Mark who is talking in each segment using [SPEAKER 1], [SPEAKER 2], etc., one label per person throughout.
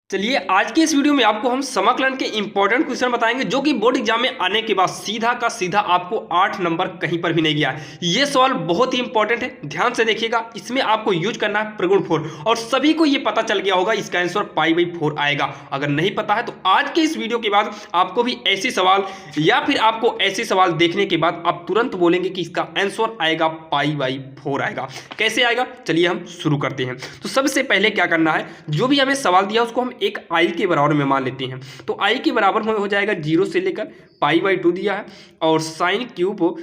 [SPEAKER 1] चलिए आज के इस वीडियो में आपको हम समाकलन के इंपॉर्टेंट क्वेश्चन बताएंगे जो कि बोर्ड एग्जाम में आने के बाद सीधा का सीधा आपको 8 नंबर कहीं पर भी नहीं गया है। ये सवाल बहुत ही इंपॉर्टेंट है, ध्यान से देखिएगा। इसमें आपको यूज करना है प्रगुण 4 और सभी को ये पता चल गया होगा इसका आंसर π/4 आएगा। अगर नहीं पता है तो आज के इस वीडियो के बाद आपको भी ऐसे सवाल या फिर आपको ऐसे सवाल देखने के बाद आप तुरंत बोलेंगे कि इसका आंसर आएगा π/4 आएगा। कैसे आएगा चलिए हम शुरू करते हैं। तो सबसे पहले क्या करना है, जो भी हमें सवाल दिया उसको हम एक आई के बराबर में मान लेते हैं। तो आई के बराबर में हो जाएगा 0 से लेकर π/2 दिया है और साइन क्यूब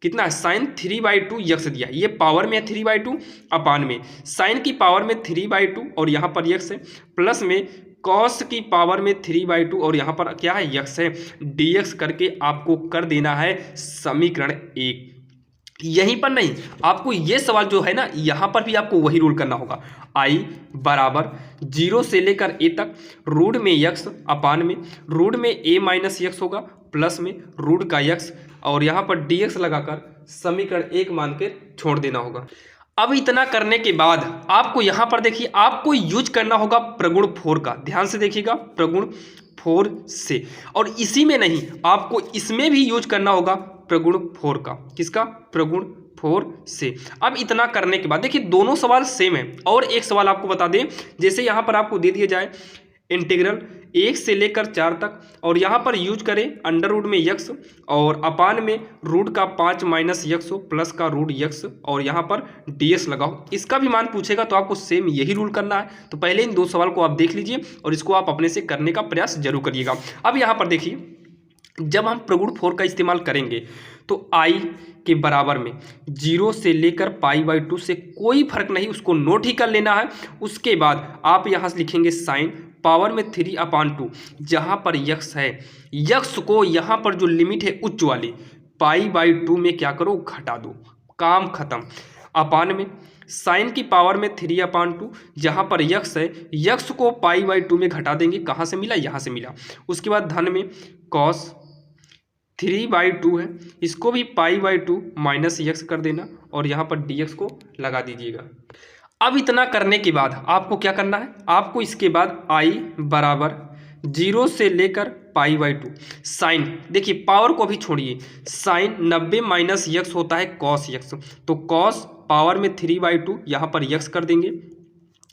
[SPEAKER 1] कितना है, साइन 3/2 यक्स दिया है। ये पावर में है 3/2 अपान में साइन की पावर में 3/2 और यहाँ पर यक्स है, प्लस में कॉस की पावर में 3/2 और यहाँ पर क्या है यक्स है। dx करके आपको कर देना है समीकरण 1। यहीं पर नहीं, आपको ये सवाल जो है ना यहाँ पर भी आपको वही रूल करना होगा। आई बराबर 0 से लेकर a तक रूट में यक्स अपान में रूट में a माइनस यक्स होगा, प्लस में रूट का यक्स और यहाँ पर dx लगाकर समीकरण 1 मान के छोड़ देना होगा। अब इतना करने के बाद आपको यहाँ पर देखिए आपको यूज करना होगा प्रगुण 4 का। ध्यान से देखिएगा, प्रगुण 4 से, और इसी में नहीं आपको इसमें भी यूज करना होगा प्रगुण 4 का। किसका? प्रगुण 4 से। अब इतना करने के बाद देखिए दोनों सवाल सेम है। और एक सवाल आपको बता दें, जैसे यहाँ पर आपको दे दिया जाए इंटीग्रल 1 से लेकर 4 तक और यहाँ पर यूज करें अंडर रूट में यक्स और अपान में रूट का 5 माइनस यक्स हो प्लस का रूट यक्स और यहाँ पर ds लगाओ। इसका भी मान पूछेगा तो आपको सेम यही रूल करना है। तो पहले इन दो सवाल को आप देख लीजिए और इसको आप अपने से करने का प्रयास जरूर करिएगा। अब यहाँ पर देखिए जब हम प्रगुण 4 का इस्तेमाल करेंगे तो i के बराबर में 0 से लेकर π/2 से कोई फर्क नहीं, उसको नोट ही कर लेना है। उसके बाद आप यहाँ से लिखेंगे साइन पावर में 3/2, जहाँ पर यक्स है यक्स को यहाँ पर जो लिमिट है उच्च वाली π/2 में क्या करो घटा दो, काम खत्म। अपान में साइन की पावर में 3/2, जहाँ पर यक्स है यक्स को π/2 में घटा देंगे। कहाँ से मिला? यहाँ से मिला। उसके बाद धन में कॉस 3/2 है, इसको भी π/2 माइनस यक्स कर देना और यहाँ पर dx को लगा दीजिएगा। अब इतना करने के बाद आपको क्या करना है, आपको इसके बाद i बराबर 0 से लेकर π/2 साइन, देखिए पावर को भी छोड़िए, साइन 90 माइनस यक्स होता है कॉस यक्स, तो कॉस पावर में 3/2 यहाँ पर यक्स कर देंगे।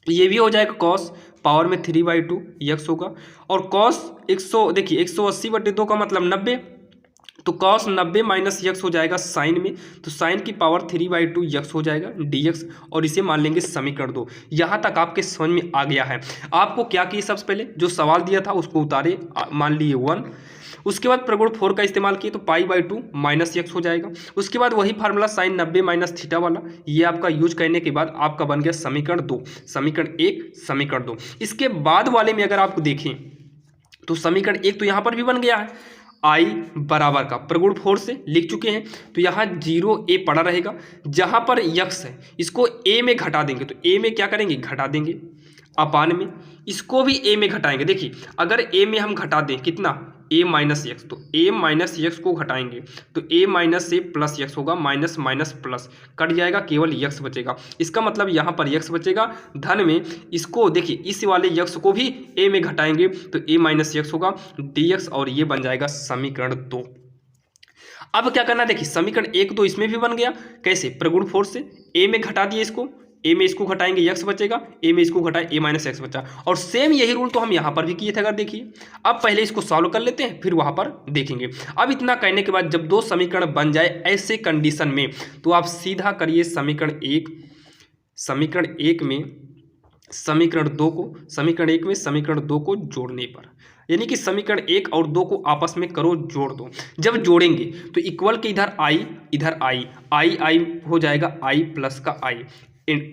[SPEAKER 1] ये भी हो जाएगा कॉस पावर में 3/2 यक्स होगा और कॉस 100, देखिए 180/2 का मतलब 90, तो कॉस 90 माइनस यक्स हो जाएगा साइन में, तो साइन की पावर 3/2 यक्स हो जाएगा dx और इसे मान लेंगे समीकरण 2। यहाँ तक आपके समझ में आ गया है। आपको क्या किए, सबसे पहले जो सवाल दिया था उसको उतारे, मान लिए 1। उसके बाद प्रगुण 4 का इस्तेमाल किए तो π/2 माइनस यक्स हो जाएगा। उसके बाद वही फार्मूला साइन 90 माइनस थीटा वाला, ये आपका यूज करने के बाद आपका बन गया समीकरण 2, समीकरण 1 समीकरण 2। इसके बाद वाले में अगर आप देखें तो समीकरण 1 तो यहाँ पर भी बन गया है, i बराबर का प्रगुण 4 से लिख चुके हैं, तो यहाँ 0a पड़ा रहेगा। जहाँ पर यक्स है इसको a में घटा देंगे, तो a में क्या करेंगे घटा देंगे, अपान में इसको भी a में घटाएंगे। देखिए अगर a में हम घटा दें कितना, a माइनस यक्स, तो a माइनस यक्स को घटाएंगे तो a माइनस से प्लस यक्स होगा, माइनस माइनस प्लस कट जाएगा, केवल यक्स बचेगा। इसका मतलब यहाँ पर यक्स बचेगा। धन में इसको देखिए इस वाले यक्स को भी a में घटाएंगे तो a माइनस यक्स होगा dx और ये बन जाएगा समीकरण 2। अब क्या करना है, देखिए समीकरण 1 तो इसमें भी बन गया। कैसे? प्रगुण 4 से a में घटा दिए इसको, a में इसको घटाएंगे यक्स बचेगा, a में इसको घटाए a माइनस एक्स बचा। और सेम यही रूल तो हम यहाँ पर भी किए थे। अगर देखिए अब पहले इसको सॉल्व कर लेते हैं फिर वहाँ पर देखेंगे। अब इतना करने के बाद जब दो समीकरण बन जाए ऐसे कंडीशन में तो आप सीधा करिए समीकरण 1, समीकरण 1 में समीकरण 2 को, समीकरण 1 में समीकरण 2 को जोड़ने पर, यानी कि समीकरण 1 और 2 को आपस में करो जोड़ दो। जब जोड़ेंगे तो इक्वल के इधर i इधर i हो जाएगा i प्लस का i।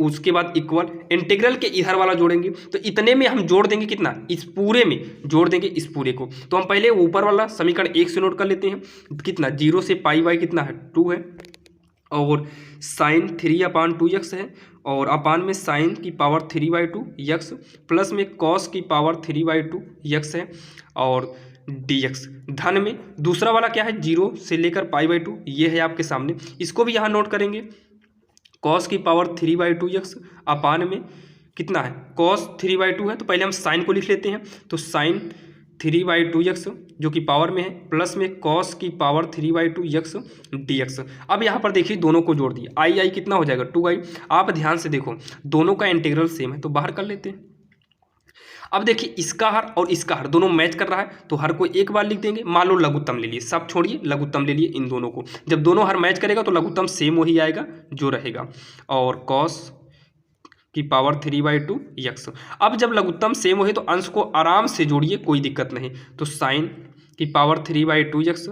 [SPEAKER 1] उसके बाद इक्वल इंटीग्रल के इधर वाला जोड़ेंगे तो इतने में हम जोड़ देंगे कितना, इस पूरे में जोड़ देंगे इस पूरे को। तो हम पहले ऊपर वाला समीकरण 1 से नोट कर लेते हैं, कितना 0 से π/2 कितना है 2 है और साइन 3/2 यक्स है और अपान में साइन की पावर 3/2 यक्स प्लस में कॉस की पावर 3/2 यक्स है और dx। धन में दूसरा वाला क्या है 0 से लेकर π/2, ये है आपके सामने, इसको भी यहाँ नोट करेंगे। कॉस की पावर 3/2 यक्स अपान में कितना है cos 3/2 है, तो पहले हम साइन को लिख लेते हैं। तो साइन 3/2x जो कि पावर में है प्लस में cos की पावर 3/2x dx। अब यहाँ पर देखिए दोनों को जोड़ दिए, आई कितना हो जाएगा 2i। आप ध्यान से देखो दोनों का इंटीग्रल सेम है तो बाहर कर लेते हैं। अब देखिए इसका हर और इसका हर दोनों मैच कर रहा है तो हर को एक बार लिख देंगे। मान लो लघुत्तम ले लिए, सब छोड़िए लघुत्तम ले लिए इन दोनों को। जब दोनों हर मैच करेगा तो लघुत्तम सेम वही आएगा जो रहेगा, और cos की पावर 3/2x। अब जब लघुत्तम सेम हो तो अंश को आराम से जोड़िए, कोई दिक्कत नहीं। तो साइन की पावर 3/2x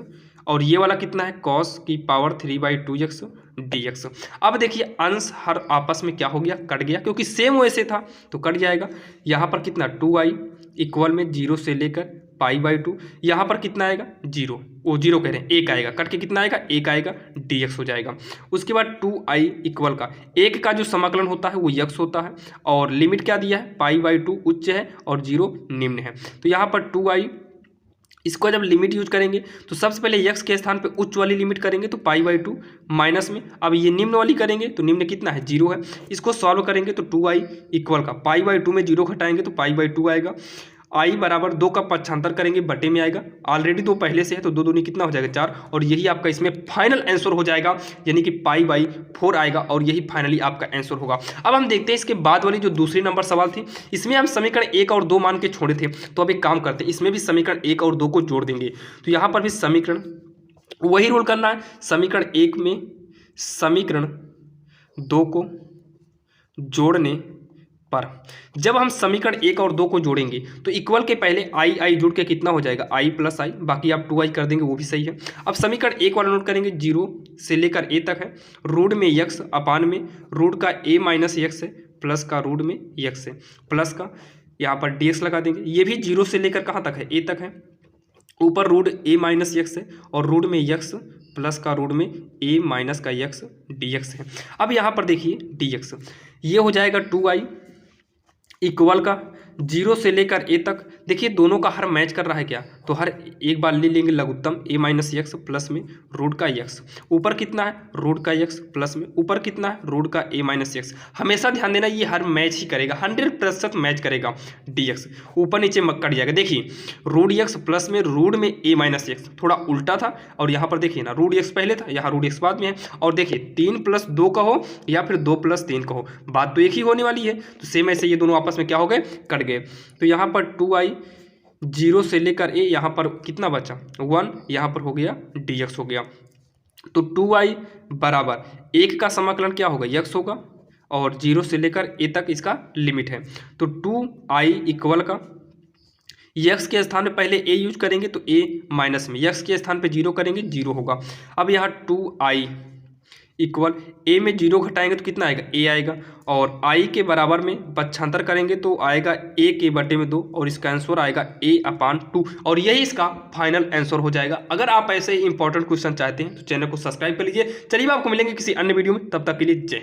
[SPEAKER 1] और ये वाला कितना है cos की पावर 3/2x dx। अब देखिए अंश हर आपस में क्या हो गया, कट गया, क्योंकि सेम वैसे था तो कट जाएगा। यहाँ पर कितना 2i इक्वल में 0 से लेकर π/2, यहाँ पर कितना आएगा 0, वो 0 कह रहे हैं 1 आएगा, कट के कितना आएगा 1 आएगा, dx हो जाएगा। उसके बाद 2i इक्वल का 1 का जो समाकलन होता है वो x होता है, और लिमिट क्या दिया है π/2 उच्च है और 0 निम्न है। तो यहाँ पर 2i इसको जब लिमिट यूज करेंगे तो सबसे पहले x के स्थान पे उच्च वाली लिमिट करेंगे तो π/2 माइनस में, अब ये निम्न वाली करेंगे तो निम्न कितना है 0 है। इसको सॉल्व करेंगे तो 2i इक्वल का π/2 में 0 घटाएंगे तो π/2 आएगा। i बराबर 2 का पक्षांतर करेंगे बटे में आएगा, ऑलरेडी 2 पहले से है तो 2 दूनी कितना हो जाएगा 4, और यही आपका इसमें फाइनल आंसर हो जाएगा, यानी कि π/4 आएगा और यही फाइनली आपका आंसर होगा। अब हम देखते हैं इसके बाद वाली जो दूसरी नंबर सवाल थी, इसमें हम समीकरण 1 और 2 मान के छोड़े थे। तो अब एक काम करते हैं, इसमें भी समीकरण 1 और 2 को जोड़ देंगे। तो यहाँ पर भी समीकरण वही रूल करना है, समीकरण 1 में समीकरण 2 को जोड़ने पर जब हम समीकरण 1 और 2 को जोड़ेंगे तो इक्वल के पहले आई जुड़ के कितना हो जाएगा i प्लस आई, बाकी आप 2i कर देंगे वो भी सही है। अब समीकरण 1 वाला नोट करेंगे, 0 से लेकर a तक है, रूट में x अपान में रूट का a माइनस x है प्लस का रूट में x है, प्लस का यहाँ पर dx लगा देंगे। ये भी 0 से लेकर कहाँ तक है a तक है, ऊपर रूट a माइनस x है और रूट में x प्लस का रूट में a माइनस का x dx है। अब यहाँ पर देखिए dx ये हो जाएगा 2i इक्वल का 0 से लेकर a तक। देखिए दोनों का हर मैच कर रहा है क्या, तो हर एक बार ले लेंगे लघुत्तम a माइनस x प्लस में रूट का x, ऊपर कितना है रूट का x प्लस में ऊपर कितना है रूट का a माइनस x। हमेशा ध्यान देना ये हर मैच ही करेगा, 100% मैच करेगा dx, ऊपर नीचे कट जाएगा। देखिए रूट x प्लस में रूट में a माइनस x, थोड़ा उल्टा था, और यहाँ पर देखिए ना रूट x पहले था, यहाँ रूट x बाद में है। और देखिए 3 + 2 कहो या फिर 2 + 3 कहो, बात तो एक ही होने वाली है। तो सेम ऐसे ये दोनों आपस में क्या हो गए, कट गए। तो यहाँ पर 2i 0 से लेकर a, यहाँ पर कितना बचा 1, यहाँ पर हो गया dx हो गया। तो 2i बराबर 1 का समाकलन क्या होगा x होगा, और 0 से लेकर a तक इसका लिमिट है। तो 2i इक्वल का x के स्थान पे पहले a यूज करेंगे तो a माइनस में, x के स्थान पे 0 करेंगे 0 होगा। अब यहाँ 2i इक्वल a में 0 घटाएंगे तो कितना आएगा a आएगा, और i के बराबर में पक्षांतर करेंगे तो आएगा a के बटे में 2, और इसका आंसर आएगा a/2, और यही इसका फाइनल आंसर हो जाएगा। अगर आप ऐसे इंपॉर्टेंट क्वेश्चन चाहते हैं तो चैनल को सब्सक्राइब कर लीजिए। चलिए आपको मिलेंगे किसी अन्य वीडियो में, तब तक के लिए जय।